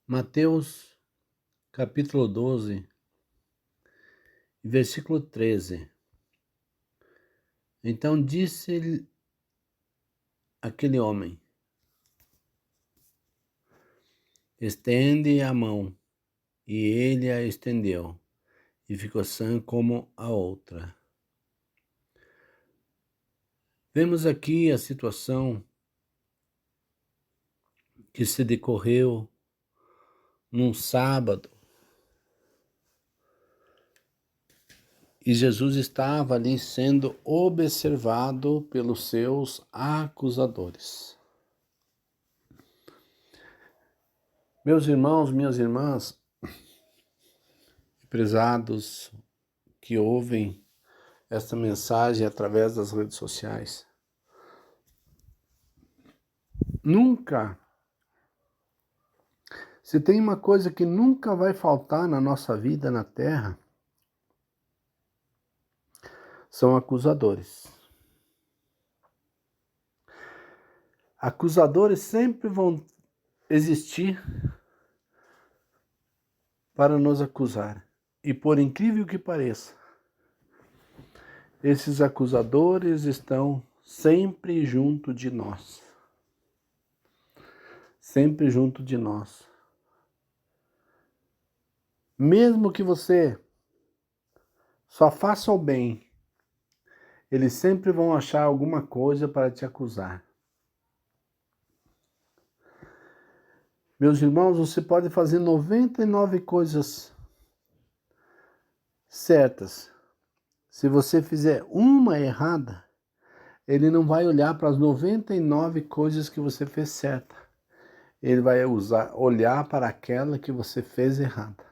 Mateus, capítulo 12, versículo 13. Então disse-lhe aquele homem: estende a mão. E ele a estendeu, e ficou sã como a outra. Vemos aqui a situação que se decorreu num sábado. E Jesus estava ali sendo observado pelos seus acusadores. Meus irmãos, minhas irmãs, prezados que ouvem esta mensagem através das redes sociais, se tem uma coisa que nunca vai faltar na nossa vida na Terra, são acusadores. Acusadores sempre vão existir para nos acusar. E por incrível que pareça, esses acusadores estão sempre junto de nós. Sempre junto de nós. Mesmo que você só faça o bem, eles sempre vão achar alguma coisa para te acusar. Meus irmãos, você pode fazer 99 coisas certas. Se você fizer uma errada, ele não vai olhar para as 99 coisas que você fez certa. Ele vai olhar para aquela que você fez errada.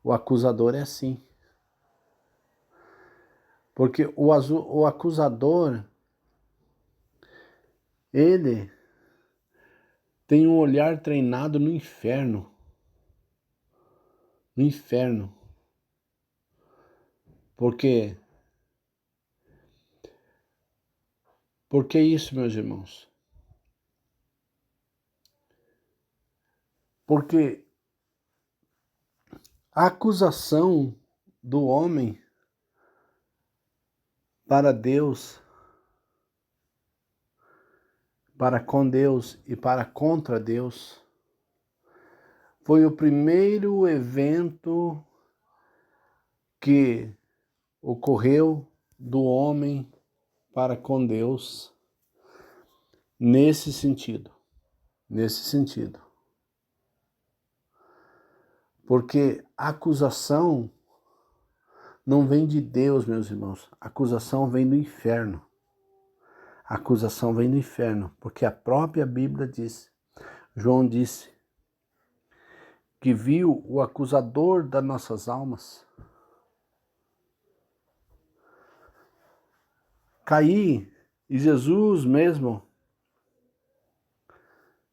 O acusador é assim. Porque o acusador, ele tem um olhar treinado no inferno. No inferno. Por quê? Por que isso, meus irmãos? Porque a acusação do homem para Deus, para com Deus e para contra Deus, foi o primeiro evento que ocorreu do homem para com Deus nesse sentido. Porque a acusação não vem de Deus, meus irmãos. A acusação vem do inferno. A acusação vem do inferno, porque a própria Bíblia diz, João disse, que viu o acusador das nossas almas cair, e Jesus mesmo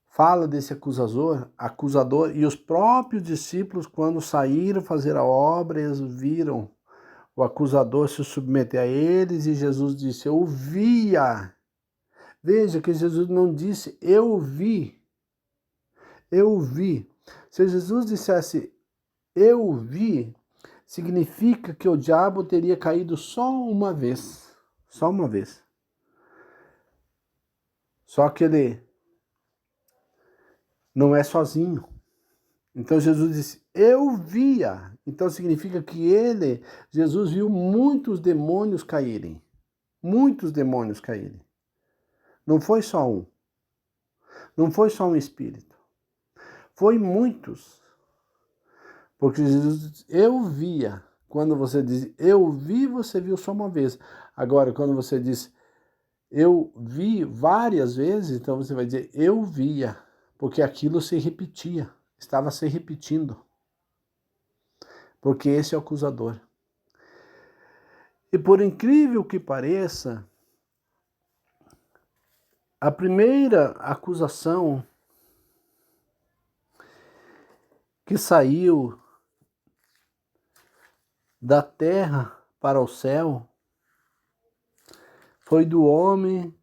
fala desse acusador, e os próprios discípulos, quando saíram fazer a obra, eles viram o acusador se submeter a eles, e Jesus disse, eu via. Veja que Jesus não disse, eu vi. Eu vi. Se Jesus dissesse, eu vi, significa que o diabo teria caído só uma vez. Só uma vez. Só que ele não é sozinho. Então Jesus disse, eu via. Então significa que Jesus viu muitos demônios caírem. Muitos demônios caírem. Não foi só um. Não foi só um espírito. Foi muitos. Porque Jesus disse, eu via. Quando você diz, eu vi, você viu só uma vez. Agora, quando você diz, eu vi várias vezes, então você vai dizer, eu via. Porque aquilo se repetia. Estava se repetindo. Porque esse é o acusador. E por incrível que pareça, a primeira acusação que saiu da terra para o céu foi do homem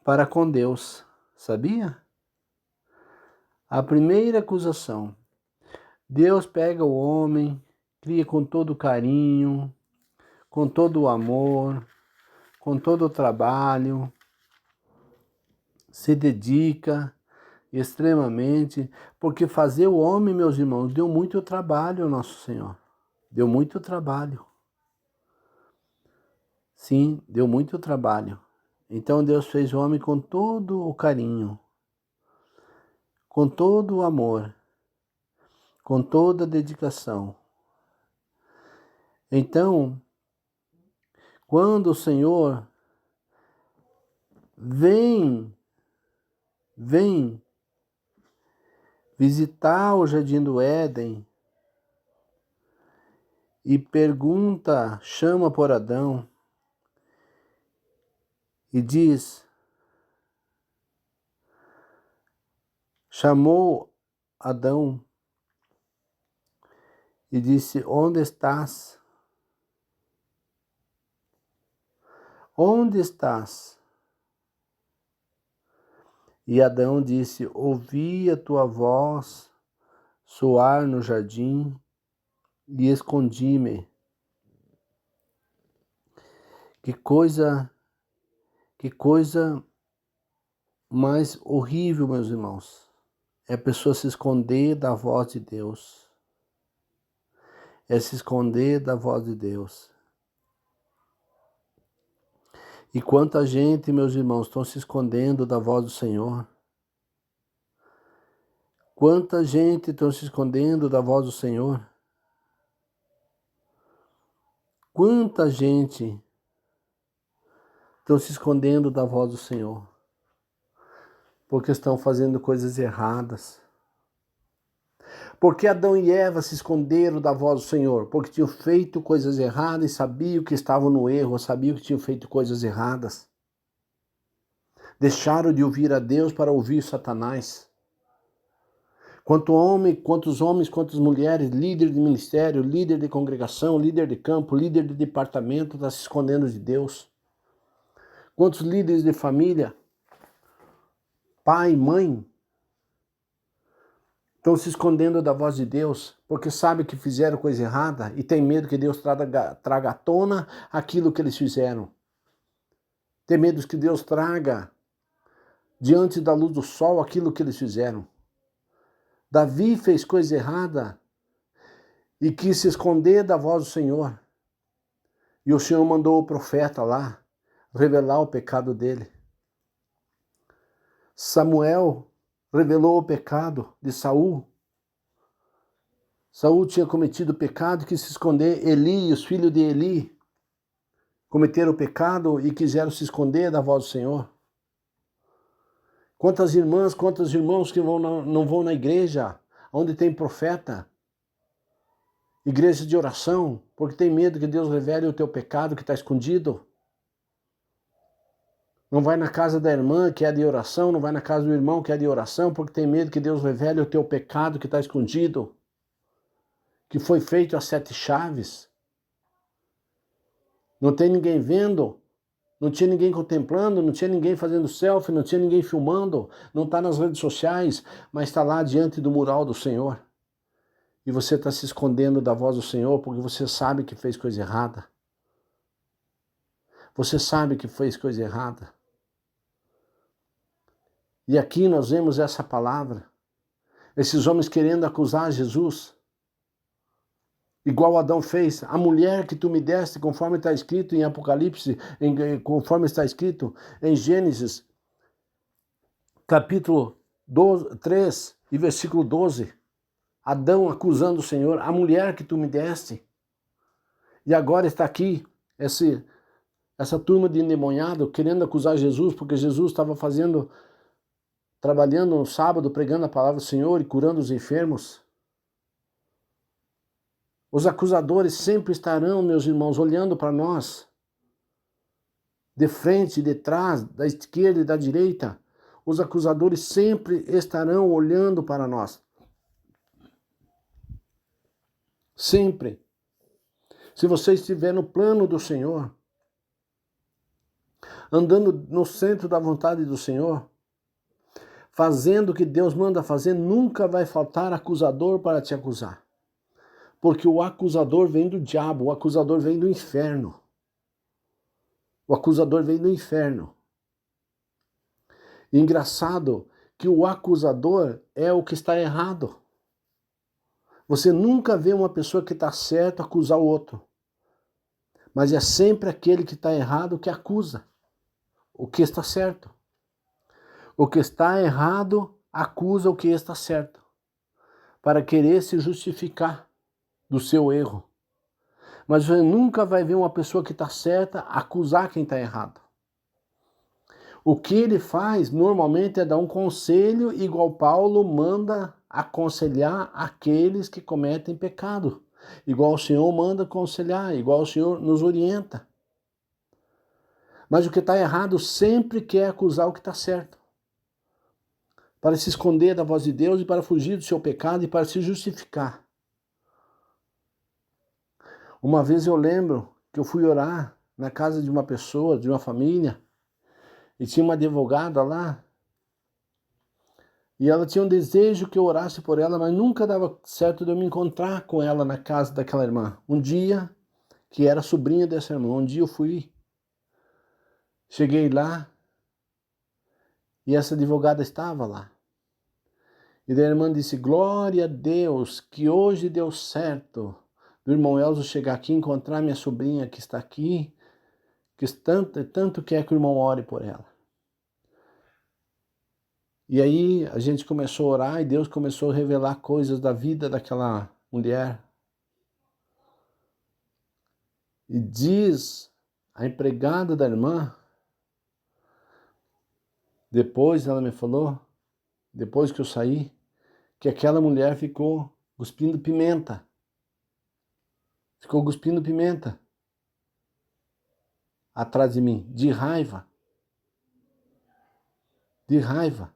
para com Deus, sabia? A primeira acusação. Deus pega o homem, cria com todo carinho, com todo o amor, com todo o trabalho, se dedica extremamente, porque fazer o homem, meus irmãos, deu muito trabalho ao nosso Senhor. Deu muito trabalho. Sim, deu muito trabalho. Então Deus fez o homem com todo o carinho, com todo o amor, com toda a dedicação. Então, quando o Senhor vem visitar o Jardim do Éden e pergunta, chama por Adão e diz, chamou Adão e disse, onde estás? Onde estás? E Adão disse, ouvi a tua voz soar no jardim e escondi-me. Que coisa mais horrível, meus irmãos. É a pessoa se esconder da voz de Deus. É se esconder da voz de Deus. E quanta gente, meus irmãos, estão se escondendo da voz do Senhor. Quanta gente estão se escondendo da voz do Senhor. Quanta gente estão se escondendo da voz do Senhor. Porque estão fazendo coisas erradas. Porque Adão e Eva se esconderam da voz do Senhor? Porque tinham feito coisas erradas e sabiam que estavam no erro, sabiam que tinham feito coisas erradas. Deixaram de ouvir a Deus para ouvir Satanás. Quantos homens, quantas mulheres, líder de ministério, líder de congregação, líder de campo, líder de departamento, está se escondendo de Deus. Quantos líderes de família, pai, mãe, estão se escondendo da voz de Deus, porque sabem que fizeram coisa errada e tem medo que Deus traga à tona aquilo que eles fizeram. Tem medo que Deus traga diante da luz do sol aquilo que eles fizeram. Davi fez coisa errada e quis se esconder da voz do Senhor. E o Senhor mandou o profeta lá revelar o pecado dele. Samuel revelou o pecado de Saul. Saul tinha cometido pecado e quis se esconder. Eli e os filhos de Eli cometeram o pecado e quiseram se esconder da voz do Senhor. Quantas irmãs, quantos irmãos que não vão na igreja, onde tem profeta, igreja de oração, porque tem medo que Deus revele o teu pecado que está escondido. Não vai na casa da irmã que é de oração, não vai na casa do irmão que é de oração, porque tem medo que Deus revele o teu pecado que está escondido, que foi feito às 7 chaves. Não tem ninguém vendo, não tinha ninguém contemplando, não tinha ninguém fazendo selfie, não tinha ninguém filmando, não está nas redes sociais, mas está lá diante do mural do Senhor. E você está se escondendo da voz do Senhor porque você sabe que fez coisa errada. Você sabe que fez coisa errada. E aqui nós vemos essa palavra. Esses homens querendo acusar Jesus. Igual Adão fez. A mulher que tu me deste, conforme está escrito em Apocalipse, conforme está escrito em Gênesis, capítulo 3 e versículo 12. Adão acusando o Senhor, a mulher que tu me deste. E agora está aqui essa turma de endemoniado querendo acusar Jesus, porque Jesus estava trabalhando no sábado, pregando a palavra do Senhor e curando os enfermos. Os acusadores sempre estarão, meus irmãos, olhando para nós, de frente, de trás, da esquerda e da direita. Os acusadores sempre estarão olhando para nós. Sempre. Se você estiver no plano do Senhor, andando no centro da vontade do Senhor, fazendo o que Deus manda fazer, nunca vai faltar acusador para te acusar. Porque o acusador vem do diabo, o acusador vem do inferno. O acusador vem do inferno. E engraçado que o acusador é o que está errado. Você nunca vê uma pessoa que está certa acusar o outro. Mas é sempre aquele que está errado que acusa o que está certo. O que está errado acusa o que está certo, para querer se justificar do seu erro. Mas você nunca vai ver uma pessoa que está certa acusar quem está errado. O que ele faz normalmente é dar um conselho, igual Paulo manda aconselhar aqueles que cometem pecado. Igual o Senhor manda aconselhar, igual o Senhor nos orienta. Mas o que está errado sempre quer acusar o que está certo. Para se esconder da voz de Deus e para fugir do seu pecado e para se justificar. Uma vez eu lembro que eu fui orar na casa de uma pessoa, de uma família, e tinha uma advogada lá, e ela tinha um desejo que eu orasse por ela, mas nunca dava certo de eu me encontrar com ela na casa daquela irmã. Um dia, que era sobrinha dessa irmã, um dia eu fui, cheguei lá, e essa advogada estava lá. E daí a irmã disse, glória a Deus, que hoje deu certo do irmão Elzo chegar aqui e encontrar minha sobrinha que está aqui, que tanto quer que o irmão ore por ela. E aí a gente começou a orar e Deus começou a revelar coisas da vida daquela mulher. E diz a empregada da irmã, depois ela me falou, depois que eu saí, que aquela mulher ficou cuspindo pimenta. Ficou cuspindo pimenta atrás de mim, de raiva. De raiva.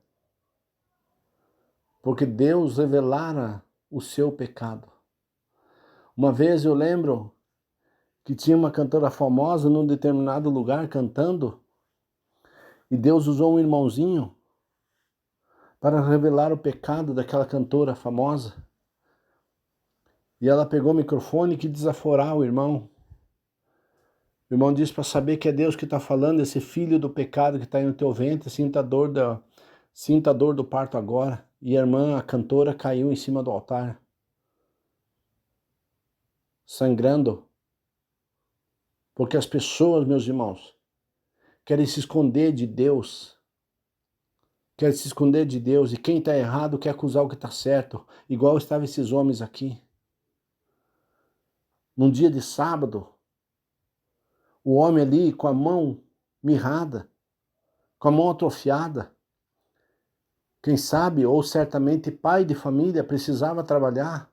Porque Deus revelara o seu pecado. Uma vez eu lembro que tinha uma cantora famosa num determinado lugar cantando, e Deus usou um irmãozinho para revelar o pecado daquela cantora famosa. E ela pegou o microfone e quis desaforar o irmão. O irmão disse para saber que é Deus que está falando, esse filho do pecado que está aí no teu ventre, sinta a dor do parto agora. E a irmã, a cantora, caiu em cima do altar, sangrando. Porque as pessoas, meus irmãos, querem se esconder de Deus. Querem se esconder de Deus. E quem está errado quer acusar o que está certo. Igual estavam esses homens aqui. Num dia de sábado, o homem ali com a mão mirrada, com a mão atrofiada. Quem sabe, ou certamente pai de família, precisava trabalhar,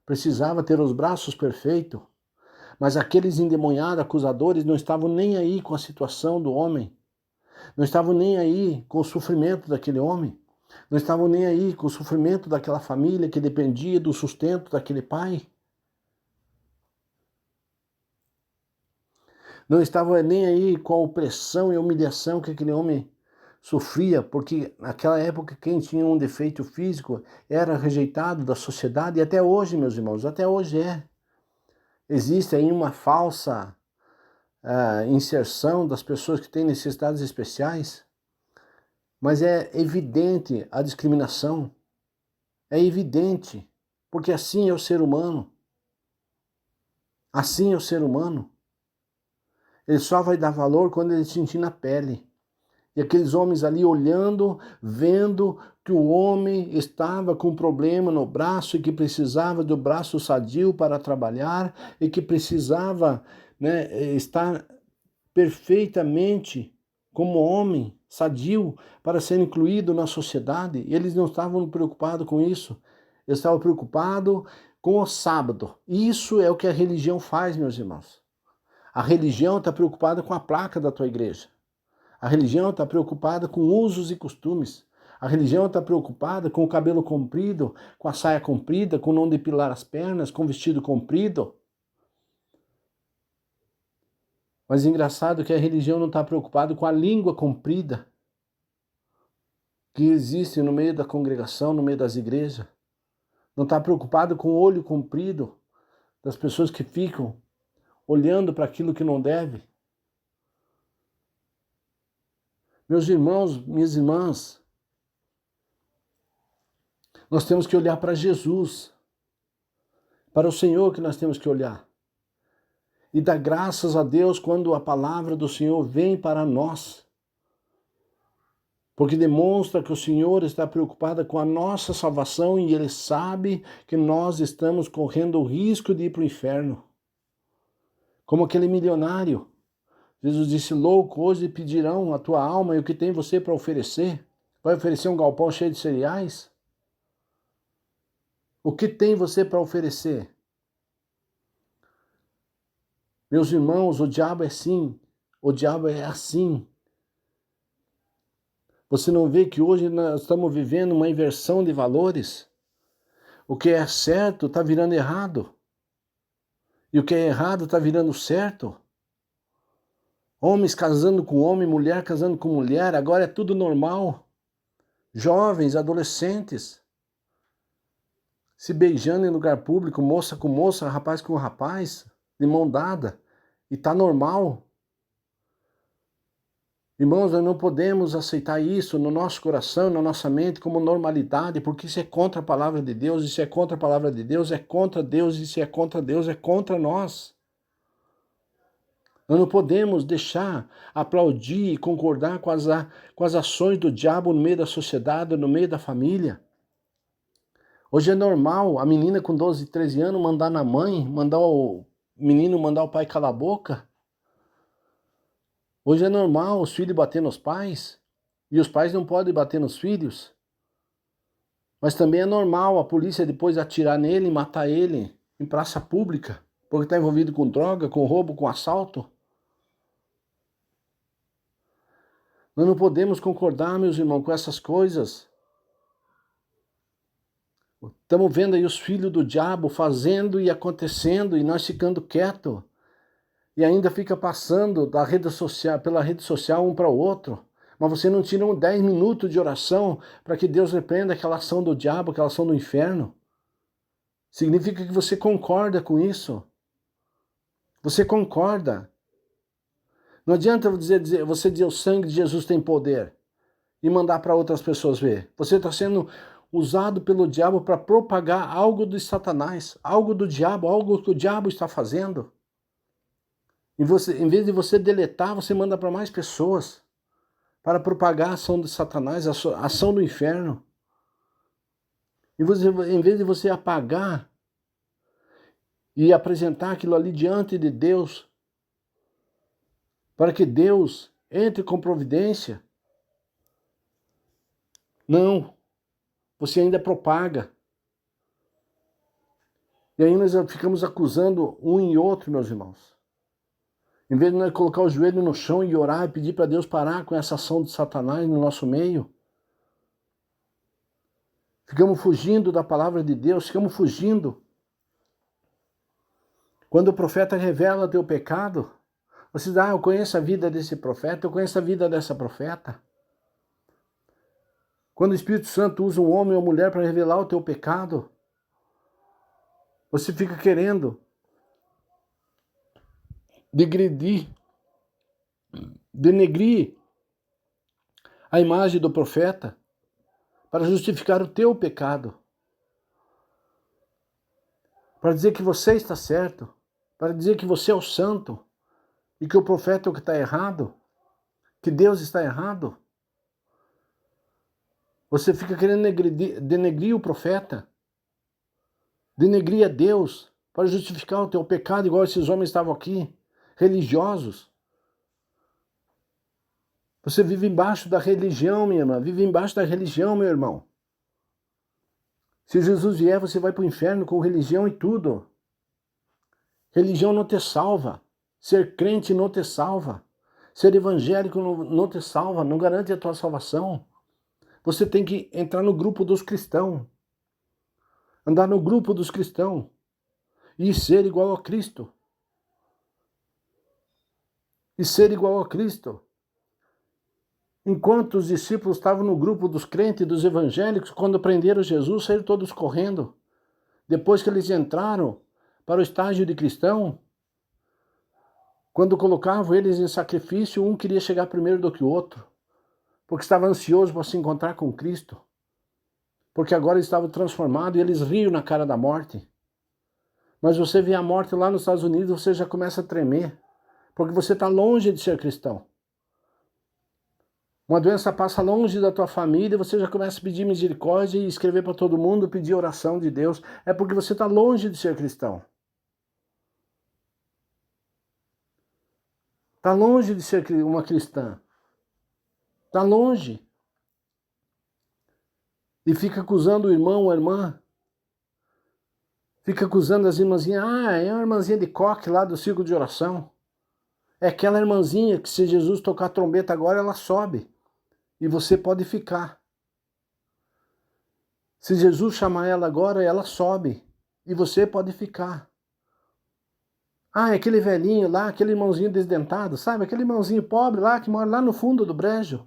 precisava ter os braços perfeitos. Mas aqueles endemoniados, acusadores, não estavam nem aí com a situação do homem. Não estavam nem aí com o sofrimento daquele homem. Não estavam nem aí com o sofrimento daquela família que dependia do sustento daquele pai. Não estavam nem aí com a opressão e a humilhação que aquele homem sofria, porque naquela época quem tinha um defeito físico era rejeitado da sociedade, e até hoje, meus irmãos, até hoje é. Existe aí uma falsa inserção das pessoas que têm necessidades especiais, mas é evidente a discriminação, é evidente, porque assim é o ser humano. Assim é o ser humano. Ele só vai dar valor quando ele sentir na pele. E aqueles homens ali olhando, vendo que o homem estava com um problema no braço e que precisava do braço sadio para trabalhar e que precisava, né, estar perfeitamente como homem sadio para ser incluído na sociedade. E eles não estavam preocupados com isso. Eles estavam preocupados com o sábado. Isso é o que a religião faz, meus irmãos. A religião está preocupada com a placa da tua igreja. A religião está preocupada com usos e costumes. A religião está preocupada com o cabelo comprido, com a saia comprida, com não depilar as pernas, com vestido comprido. Mas engraçado que a religião não está preocupada com a língua comprida. que existem no meio da congregação, no meio das igrejas. Não está preocupado com o olho comprido das pessoas que ficam olhando para aquilo que não deve. Meus irmãos, minhas irmãs, nós temos que olhar para Jesus, para o Senhor que nós temos que olhar. E dar graças a Deus quando a palavra do Senhor vem para nós. Porque demonstra que o Senhor está preocupado com a nossa salvação e Ele sabe que nós estamos correndo o risco de ir para o inferno. Como aquele milionário. Jesus disse, louco, hoje pedirão a tua alma e o que tem você para oferecer? Vai oferecer um galpão cheio de cereais? O que tem você para oferecer? Meus irmãos, o diabo é assim. O diabo é assim. Você não vê que hoje nós estamos vivendo uma inversão de valores? O que é certo está virando errado. E o que é errado está virando certo. Homens casando com homem, mulher casando com mulher, agora é tudo normal. Jovens, adolescentes, se beijando em lugar público, moça com moça, rapaz com rapaz, de mão dada. E está normal. Irmãos, nós não podemos aceitar isso no nosso coração, na nossa mente, como normalidade, porque isso é contra a palavra de Deus, isso é contra a palavra de Deus, é contra Deus, isso é contra Deus, é contra nós. Nós não podemos deixar aplaudir e concordar com as ações do diabo no meio da sociedade, no meio da família. Hoje é normal a menina com 12, 13 anos mandar na mãe, mandar o menino mandar o pai calar a boca. Hoje é normal os filhos bater nos pais, e os pais não podem bater nos filhos. Mas também é normal a polícia depois atirar nele e matar ele em praça pública, porque está envolvido com droga, com roubo, com assalto. Nós não podemos concordar, meus irmãos, com essas coisas. Estamos vendo aí os filhos do diabo fazendo e acontecendo, e nós ficando quietos. E ainda fica passando pela rede social um para o outro. Mas você não tira 10 minutos de oração para que Deus repreenda aquela ação do diabo, aquela ação do inferno. Significa que você concorda com isso. Você concorda. Não adianta você dizer o sangue de Jesus tem poder e mandar para outras pessoas ver. Você está sendo usado pelo diabo para propagar algo de Satanás, algo do diabo, algo que o diabo está fazendo. E você, em vez de você deletar, você manda para mais pessoas para propagar a ação de Satanás, a ação do inferno. E você, em vez de você apagar e apresentar aquilo ali diante de Deus, para que Deus entre com providência, não, você ainda propaga. E aí nós ficamos acusando um e outro, meus irmãos. Em vez de nós colocar o joelho no chão e orar e pedir para Deus parar com essa ação de Satanás no nosso meio. Ficamos fugindo da palavra de Deus, ficamos fugindo. Quando o profeta revela teu pecado, você diz, eu conheço a vida desse profeta, eu conheço a vida dessa profeta. Quando o Espírito Santo usa um homem ou mulher para revelar o teu pecado, você fica querendo denegrir a imagem do profeta para justificar o teu pecado, para dizer que você está certo, para dizer que você é o santo e que o profeta é o que está errado, que Deus está errado. Você fica querendo denegrir o profeta, denegrir a Deus para justificar o teu pecado, igual esses homens estavam aqui, religiosos. Você vive embaixo da religião, minha irmã. Vive embaixo da religião, meu irmão. Se Jesus vier, você vai para o inferno com religião e tudo. Religião não te salva. Ser crente não te salva. Ser evangélico não te salva. Não garante a tua salvação. Você tem que entrar no grupo dos cristãos. Andar no grupo dos cristãos. E ser igual a Cristo. E ser igual a Cristo. Enquanto os discípulos estavam no grupo dos crentes, dos evangélicos, quando prenderam Jesus, saíram todos correndo. Depois que eles entraram para o estágio de cristão, quando colocavam eles em sacrifício, um queria chegar primeiro do que o outro, porque estava ansioso para se encontrar com Cristo, porque agora estavam transformados e eles riam na cara da morte. Mas você vê a morte lá nos Estados Unidos, você já começa a tremer, porque você está longe de ser cristão. Uma doença passa longe da tua família e você já começa a pedir misericórdia e escrever para todo mundo, pedir oração de Deus. É porque você está longe de ser cristão. Está longe de ser uma cristã. Está longe. E fica acusando o irmão ou a irmã. Fica acusando as irmãzinhas. Ah, é uma irmãzinha de coque lá do círculo de oração. É aquela irmãzinha que se Jesus tocar a trombeta agora, ela sobe. E você pode ficar. Se Jesus chamar ela agora, ela sobe. E você pode ficar. Ah, é aquele velhinho lá, aquele irmãozinho desdentado, sabe? Aquele irmãozinho pobre lá, que mora lá no fundo do brejo.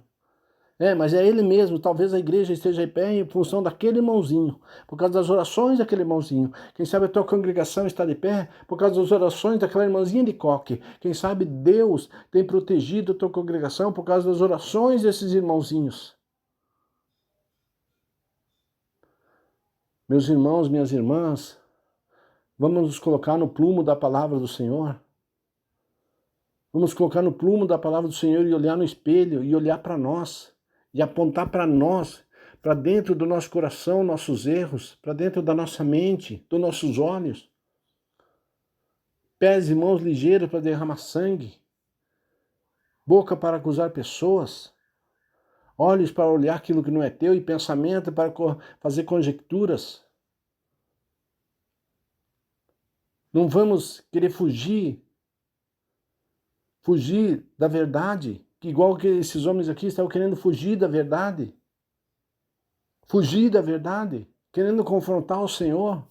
É, mas é ele mesmo. Talvez a igreja esteja em pé em função daquele irmãozinho. Por causa das orações daquele irmãozinho. Quem sabe a tua congregação está de pé por causa das orações daquela irmãzinha de coque. Quem sabe Deus tem protegido a tua congregação por causa das orações desses irmãozinhos. Meus irmãos, minhas irmãs, vamos nos colocar no plumo da palavra do Senhor. Vamos colocar no plumo da palavra do Senhor e olhar no espelho e olhar para nós. E apontar para nós, para dentro do nosso coração, nossos erros, para dentro da nossa mente, dos nossos olhos. Pés e mãos ligeiros para derramar sangue. Boca para acusar pessoas. Olhos para olhar aquilo que não é teu e pensamento para fazer conjecturas. Não vamos querer fugir da verdade, que igual que esses homens aqui estavam querendo fugir da verdade. Fugir da verdade, querendo confrontar o Senhor,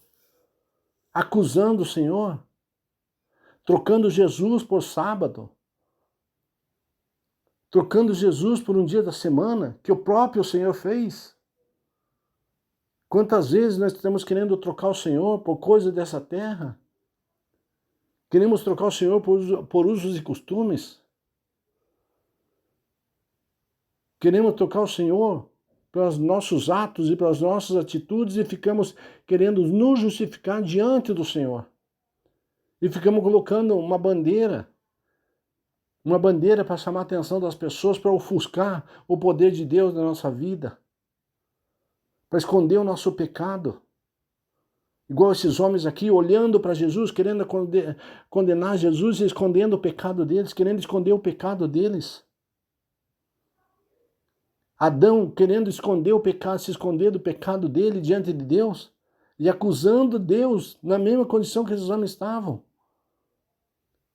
acusando o Senhor, trocando Jesus por sábado, trocando Jesus por um dia da semana, que o próprio Senhor fez. Quantas vezes nós estamos querendo trocar o Senhor por coisa dessa terra? Queremos trocar o Senhor por usos e costumes? Queremos trocar o Senhor pelos nossos atos e pelas nossas atitudes e ficamos querendo nos justificar diante do Senhor. E ficamos colocando uma bandeira para chamar a atenção das pessoas, para ofuscar o poder de Deus na nossa vida, para esconder o nosso pecado. Igual esses homens aqui, olhando para Jesus, querendo condenar Jesus e escondendo o pecado deles, querendo esconder o pecado deles. Adão querendo esconder o pecado, se esconder do pecado dele diante de Deus e acusando Deus na mesma condição que esses homens estavam.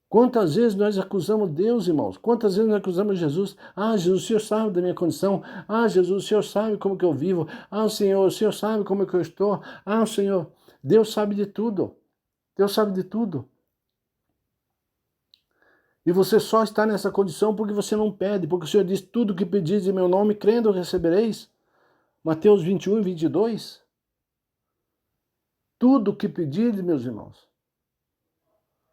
Quantas vezes nós acusamos Deus, irmãos? Quantas vezes nós acusamos Jesus? Ah, Jesus, o Senhor sabe da minha condição. Ah, Jesus, o Senhor sabe como que eu vivo. Ah, Senhor, o Senhor sabe como que eu estou. Ah, Senhor, Deus sabe de tudo. Deus sabe de tudo. E você só está nessa condição porque você não pede, porque o Senhor diz, tudo que pedis em meu nome, crendo, recebereis. Mateus 21 e 22. Tudo que pedis, meus irmãos.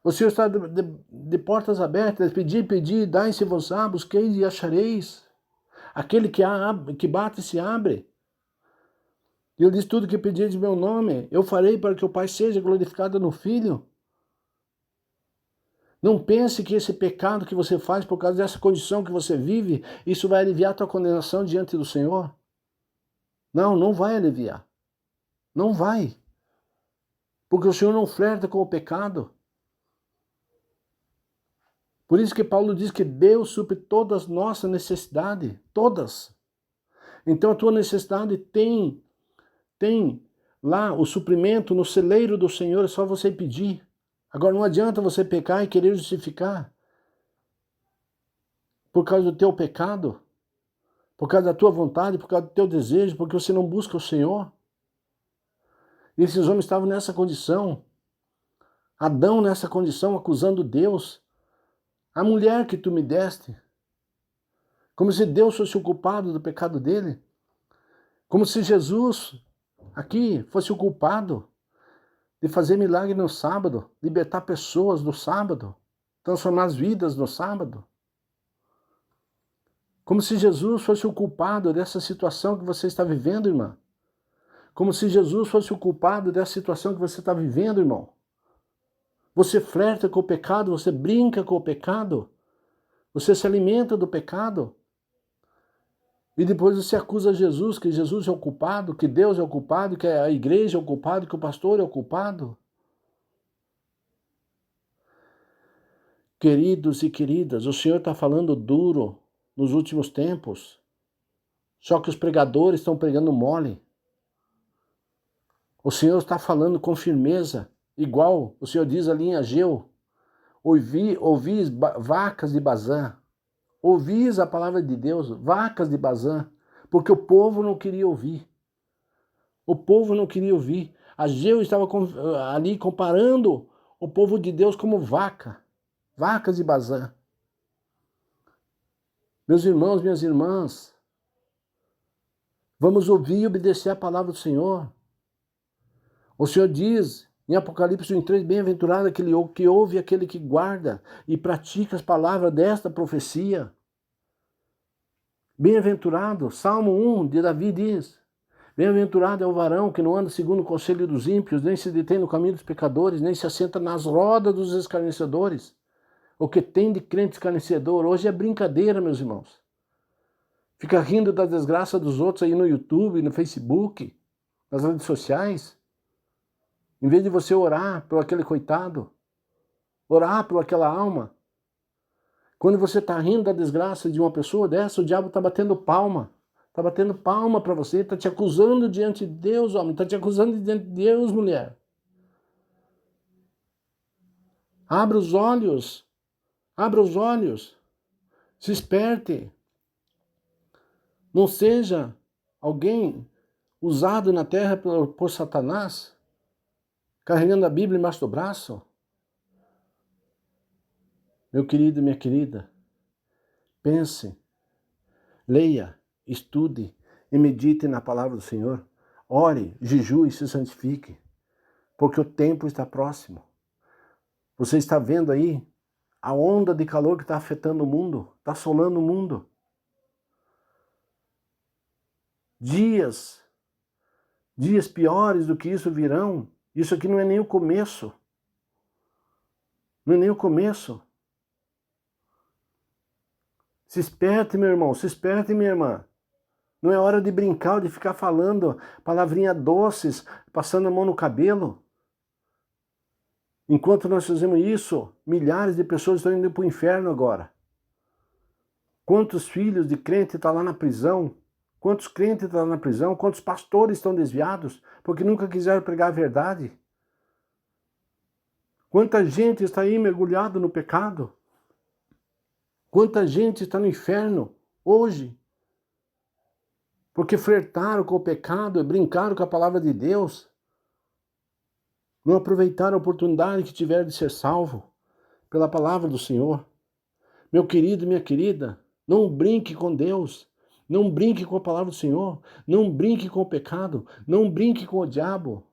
O Senhor está de portas abertas, pedi, dai-se-vos-á, busqueis e achareis. Aquele que bate se abre. E ele diz, tudo que pedis em meu nome, eu farei para que o Pai seja glorificado no Filho. Não pense que esse pecado que você faz por causa dessa condição que você vive, isso vai aliviar a tua condenação diante do Senhor. Não, não vai aliviar. Não vai. Porque o Senhor não flerta com o pecado. Por isso que Paulo diz que Deus supre todas as nossas necessidades. Todas. Então a tua necessidade tem lá o suprimento no celeiro do Senhor, é só você pedir. Agora não adianta você pecar e querer justificar por causa do teu pecado, por causa da tua vontade, por causa do teu desejo, porque você não busca o Senhor. E esses homens estavam nessa condição. Adão nessa condição, acusando Deus. A mulher que tu me deste, Como se Deus fosse o culpado do pecado dele. Como se Jesus aqui fosse o culpado de fazer milagre no sábado, libertar pessoas no sábado, transformar as vidas no sábado. Como se Jesus fosse o culpado dessa situação que você está vivendo, irmã. Como se Jesus fosse o culpado dessa situação que você está vivendo, irmão. Você flerta com o pecado, você brinca com o pecado, você se alimenta do pecado. E depois você acusa Jesus, que Jesus é o culpado, que Deus é o culpado, que a igreja é o culpado, que o pastor é o culpado. Queridos e queridas, o Senhor está falando duro nos últimos tempos. Só que os pregadores estão pregando mole. O Senhor está falando com firmeza, igual o Senhor diz ali em Ageu. Ouvis vacas de Bazã. Ouvis a palavra de Deus, vacas de Bazã. Porque o povo não queria ouvir. O povo não queria ouvir. Ageu estava ali comparando o povo de Deus como vaca. Vacas de Bazã. Meus irmãos, minhas irmãs, vamos ouvir e obedecer a palavra do Senhor. O Senhor diz em Apocalipse 1:3, bem-aventurado aquele que ouve e aquele que guarda e pratica as palavras desta profecia. Bem-aventurado, Salmo 1 de Davi diz, bem-aventurado é o varão que não anda segundo o conselho dos ímpios, nem se detém no caminho dos pecadores, nem se assenta nas rodas dos escarnecedores. O que tem de crente escarnecedor hoje é brincadeira, meus irmãos. Fica rindo da desgraça dos outros aí no YouTube, no Facebook, nas redes sociais. Em vez de você orar por aquele coitado, orar por aquela alma. Quando você está rindo da desgraça de uma pessoa dessa, o diabo está batendo palma. Está batendo palma para você, está te acusando diante de Deus, homem. Está te acusando diante de Deus, mulher. Abra os olhos. Abra os olhos. Se esperte. Não seja alguém usado na terra por Satanás, carregando a Bíblia embaixo do braço. Meu querido e minha querida, pense, leia, estude e medite na palavra do Senhor. Ore, jejue e se santifique, porque o tempo está próximo. Você está vendo aí a onda de calor que está afetando o mundo, está assolando o mundo. Dias piores do que isso virão. Isso aqui não é nem o começo. Não é nem o começo. Se esperte, meu irmão, se esperte, minha irmã. Não é hora de brincar, de ficar falando palavrinhas doces, passando a mão no cabelo. Enquanto nós fazemos isso, milhares de pessoas estão indo para o inferno agora. Quantos filhos de crente estão lá na prisão? Quantos crentes estão lá na prisão? Quantos pastores estão desviados porque nunca quiseram pregar a verdade? Quanta gente está aí mergulhado no pecado? Quanta gente está no inferno hoje? Porque flertaram com o pecado, brincaram com a palavra de Deus. Não aproveitaram a oportunidade que tiveram de ser salvo pela palavra do Senhor. Meu querido e minha querida, não brinque com Deus. Não brinque com a palavra do Senhor. Não brinque com o pecado. Não brinque com o diabo.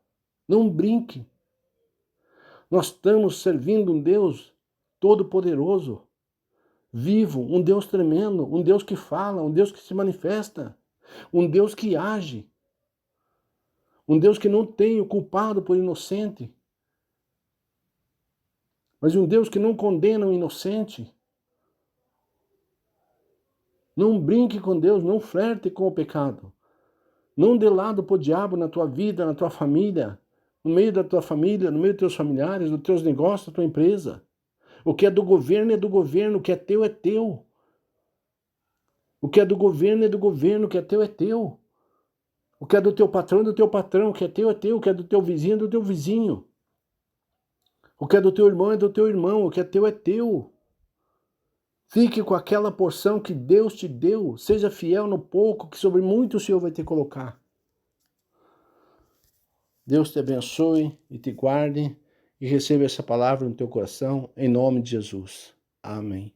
Não brinque. Nós estamos servindo um Deus todo-poderoso, vivo, um Deus tremendo, um Deus que fala, um Deus que se manifesta, um Deus que age, um Deus que não tem o culpado por inocente, mas um Deus que não condena o inocente. Não brinque com Deus, não flerte com o pecado. Não dê lado para o diabo na tua vida, na tua família, no meio da tua família, no meio dos teus familiares, nos teus negócios, da tua empresa. O que é do governo é do governo, o que é teu é teu. O que é do governo é do governo, o que é teu é teu. O que é do teu patrão é do teu patrão, o que é teu é teu, o que é do teu vizinho é do teu vizinho. O que é do teu irmão é do teu irmão, o que é teu é teu. Fique com aquela porção que Deus te deu, seja fiel no pouco, que sobre muito o Senhor vai te colocar. Deus te abençoe e te guarde e receba essa palavra no teu coração, em nome de Jesus. Amém.